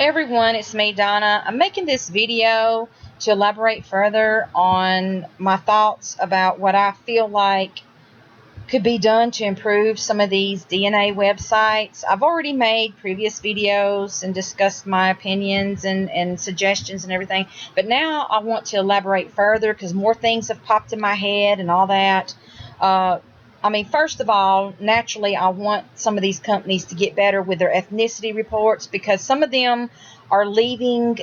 Hey everyone, it's me, Donna. I'm making this video to elaborate further on my thoughts about what I feel like could be done to improve some of these DNA websites. I've already made previous videos and discussed my opinions and suggestions and everything, but now I want to elaborate further because more things have popped in my head and all that. First of all, naturally, I want some of these companies to get better with their ethnicity reports because some of them are leaving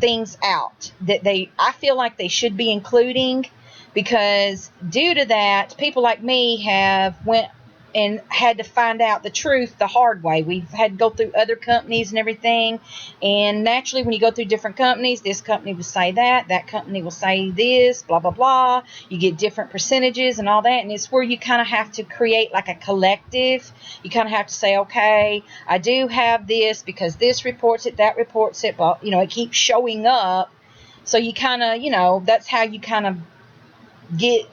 things out that I feel like they should be including, because due to that, people like me have went and had to find out the truth the hard way. We've had to go through other companies and everything, and naturally when you go through different companies, this company will say that company will say this, blah blah blah. You get different percentages and all that, and it's where you kind of have to create like a collective. You kind of have to say, okay, I do have this because this reports it, that reports it, but it keeps showing up. So you kind of, that's how you kind of get,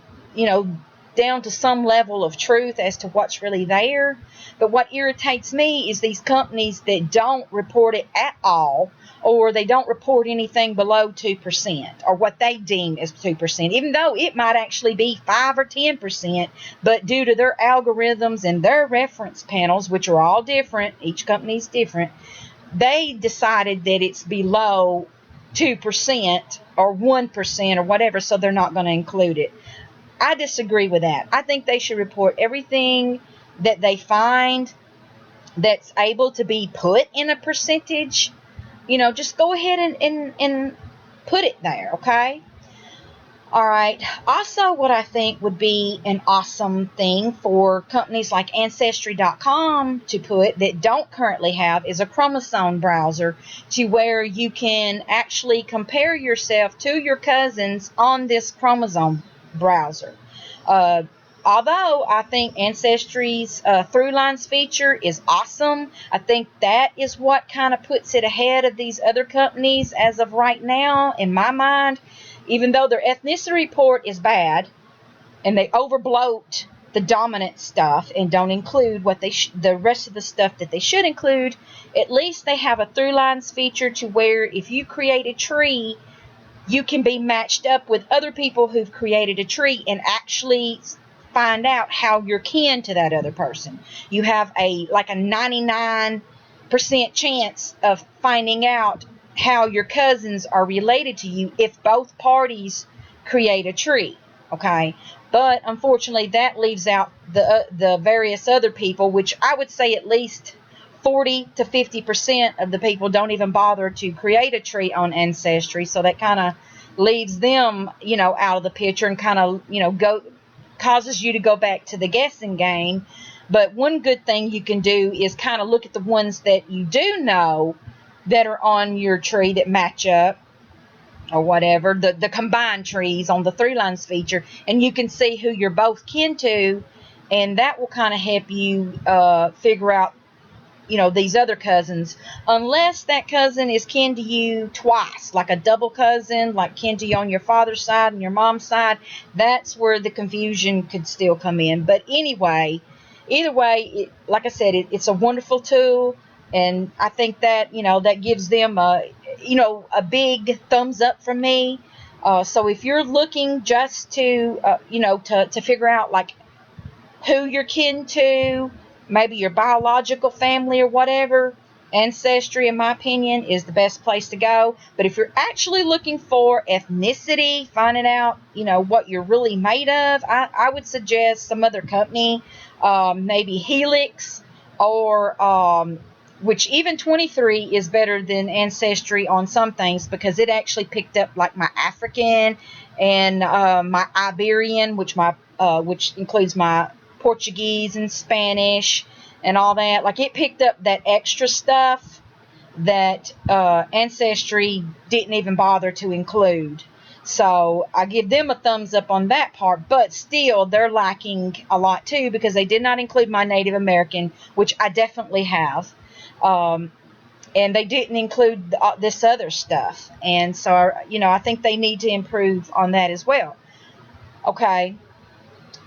down to some level of truth as to what's really there. But what irritates me is these companies that don't report it at all, or they don't report anything below 2%, or what they deem as 2%, even though it might actually be 5 or 10%. But due to their algorithms and their reference panels, which are all different, each company's different, they decided that it's below 2% or 1% or whatever, so they're not going to include it. I disagree with that. I think they should report everything that they find that's able to be put in a percentage. Just go ahead and put it there, okay? All right. Also, what I think would be an awesome thing for companies like Ancestry.com to put that don't currently have is a chromosome browser, to where you can actually compare yourself to your cousins on this chromosome browser. Although I think Ancestry's Through Lines feature is awesome, I think that is what kind of puts it ahead of these other companies as of right now, in my mind. Even though their ethnicity report is bad and they overbloat the dominant stuff and don't include what the rest of the stuff that they should include, at least they have a Through Lines feature to where if you create a tree, you can be matched up with other people who've created a tree and actually find out how you're kin to that other person. You have a 99% chance of finding out how your cousins are related to you if both parties create a tree, okay? But unfortunately, that leaves out the various other people, which I would say at least 40 to 50% of the people don't even bother to create a tree on Ancestry. So that kind of leaves them, out of the picture, and kind of, causes you to go back to the guessing game. But one good thing you can do is kind of look at the ones that you do know that are on your tree that match up, or whatever, the combined trees on the Through Lines feature, and you can see who you're both kin to, and that will kind of help you figure out, these other cousins, unless that cousin is kin to you twice, like a double cousin, like kin to you on your father's side and your mom's side. That's where the confusion could still come in. But anyway, either way, like I said, it's a wonderful tool, and I think that, that gives them a big thumbs up from me. So if you're looking just to, to figure out like who you're kin to, maybe your biological family or whatever, Ancestry, in my opinion, is the best place to go. But if you're actually looking for ethnicity, finding out, what you're really made of, I would suggest some other company, maybe Helix, or which even 23 is better than Ancestry on some things, because it actually picked up like my African and my Iberian, which includes my Portuguese and Spanish and all that. Like, it picked up that extra stuff that Ancestry didn't even bother to include. So I give them a thumbs up on that part, but still they're lacking a lot too, because they did not include my Native American, which I definitely have. And they didn't include this other stuff. And so, I think they need to improve on that as well. Okay.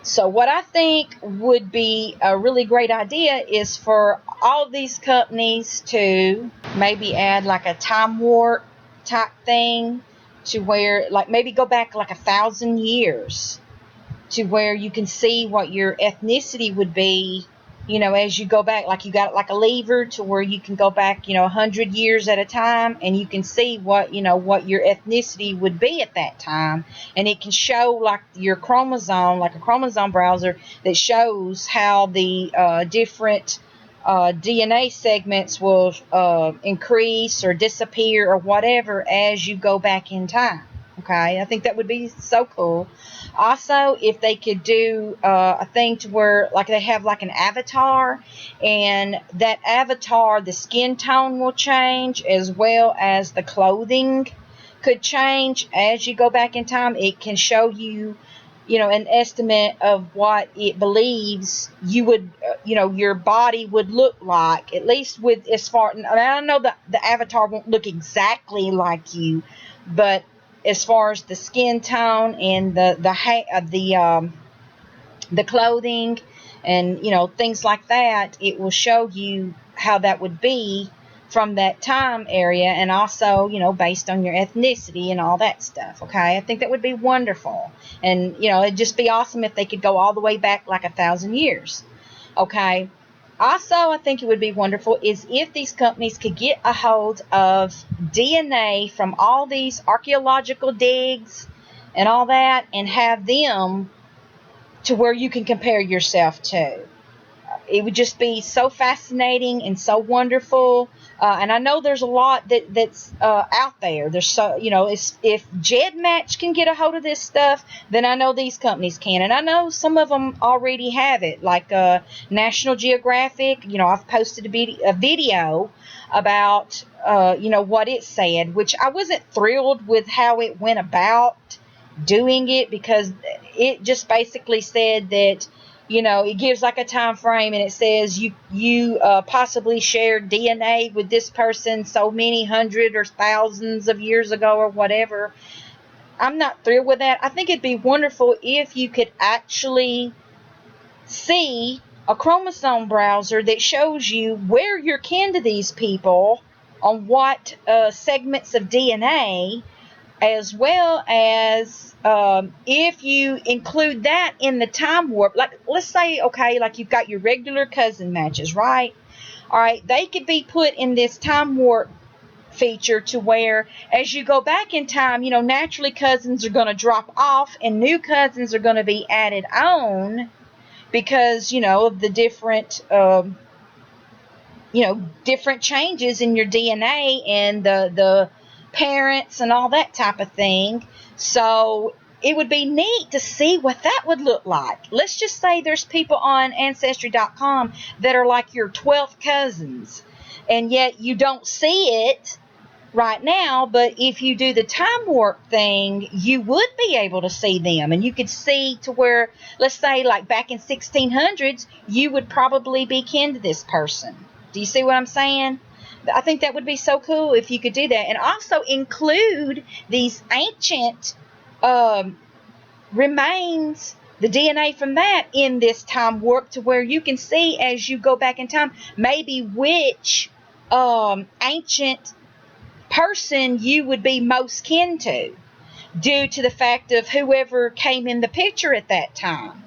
So what I think would be a really great idea is for all of these companies to maybe add like a time warp type thing, to where like maybe go back like 1,000 years, to where you can see what your ethnicity would be, as you go back. Like you got like a lever to where you can go back, 100 years at a time, and you can see what your ethnicity would be at that time. And it can show like your chromosome, like a chromosome browser that shows how the different DNA segments will increase or disappear or whatever as you go back in time. Okay, I think that would be so cool. Also, if they could do a thing to where like they have like an avatar, and that avatar, the skin tone will change as well as the clothing could change as you go back in time. It can show you, an estimate of what it believes you would, your body would look like, at least with as far. I know that the avatar won't look exactly like you, but as far as the skin tone and the clothing and things like that, it will show you how that would be from that time area, and also based on your ethnicity and all that stuff. Okay, I think that would be wonderful, and it'd just be awesome if they could go all the way back like 1,000 years. Okay. Also, I think it would be wonderful is if these companies could get a hold of DNA from all these archaeological digs and all that, and have them to where you can compare yourself to. It would just be so fascinating and so wonderful. And I know there's a lot that's out there. There's so if GEDmatch can get a hold of this stuff, then I know these companies can, and I know some of them already have it. Like National Geographic, I've posted a video about what it said, which I wasn't thrilled with how it went about doing it, because it just basically said that it gives like a time frame, and it says you possibly shared DNA with this person so many hundred or thousands of years ago or whatever. I'm not thrilled with that. I think it'd be wonderful if you could actually see a chromosome browser that shows you where you're kin to these people on what segments of DNA, as well as if you include that in the time warp. Like, let's say, okay, like you've got your regular cousin matches, right? All right, they could be put in this time warp feature, to where as you go back in time, naturally cousins are going to drop off and new cousins are going to be added on, because of the different changes in your DNA and the parents and all that type of thing. So it would be neat to see what that would look like. Let's just say there's people on Ancestry.com that are like your 12th cousins, and yet you don't see it right now, but if you do the time warp thing, you would be able to see them, and you could see to where, let's say like back in 1600s, you would probably be kin to this person. Do you see what I'm saying? I think that would be so cool if you could do that, and also include these ancient remains, the DNA from that, in this time warp, to where you can see as you go back in time maybe which ancient person you would be most kin to, due to the fact of whoever came in the picture at that time,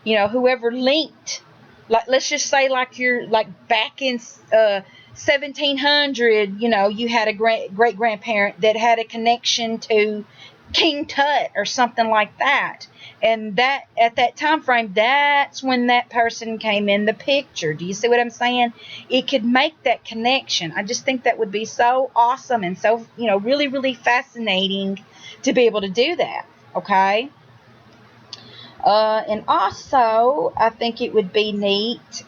whoever linked. Like, let's just say like you're like back in 1700, you had a great grandparent that had a connection to King Tut or something like that, and that at that time frame, that's when that person came in the picture. Do you see what I'm saying? It could make that connection. I just think that would be so awesome and so really, really fascinating to be able to do that. Okay. And also, I think it would be neat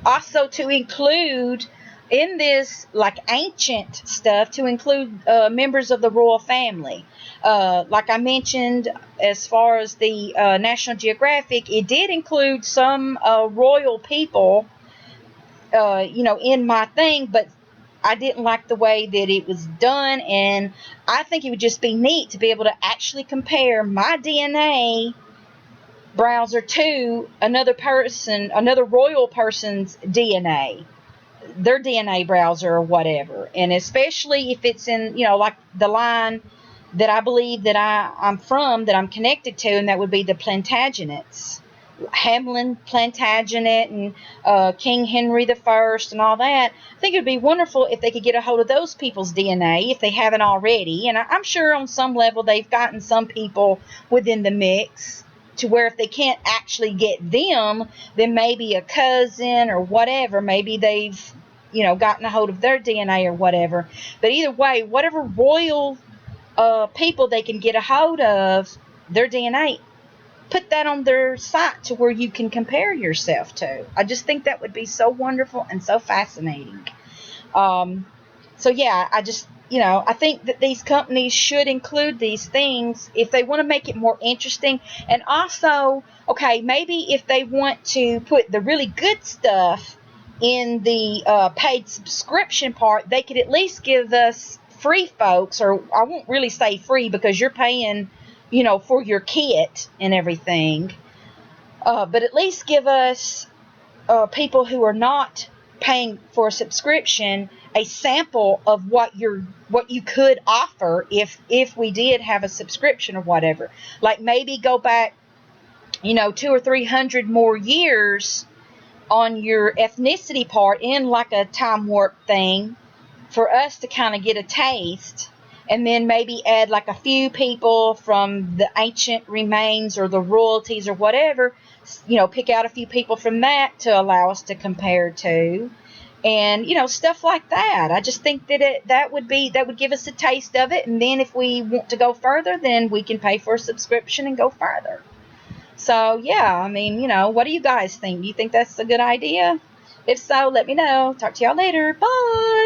also to include in this like ancient stuff, to include members of the royal family. Like I mentioned, as far as the National Geographic, it did include some royal people, in my thing, but I didn't like the way that it was done, and I think it would just be neat to be able to actually compare my DNA browser to another person, another royal person's DNA, their DNA browser or whatever. And especially if it's in, like the line that I believe that I'm from, that I'm connected to, and that would be the Plantagenets. Hamlin Plantagenet and King Henry the First and all that. I think it would be wonderful if they could get a hold of those people's DNA if they haven't already. And I'm sure on some level they've gotten some people within the mix to where if they can't actually get them, then maybe a cousin or whatever, maybe they've gotten a hold of their DNA or whatever. But either way, whatever royal people they can get a hold of, their DNA, put that on their site to where you can compare yourself to. I just think that would be so wonderful and so fascinating. So yeah, I think that these companies should include these things if they want to make it more interesting. And also, okay, maybe if they want to put the really good stuff in the paid subscription part, they could at least give us free folks, or I won't really say free because you're paying, for your kit and everything. But at least give us people who are not paying for a subscription a sample of what you could offer if we did have a subscription or whatever. Like maybe go back, 200 or 300 more years on your ethnicity part in like a time warp thing for us to kind of get a taste, and then maybe add like a few people from the ancient remains or the royalties or whatever, pick out a few people from that to allow us to compare to, and stuff like that. I just think that that would give us a taste of it, and then if we want to go further, then we can pay for a subscription and go further. So yeah, I mean, what do you guys think? Do you think that's a good idea? If so, let me know. Talk to y'all later. Bye.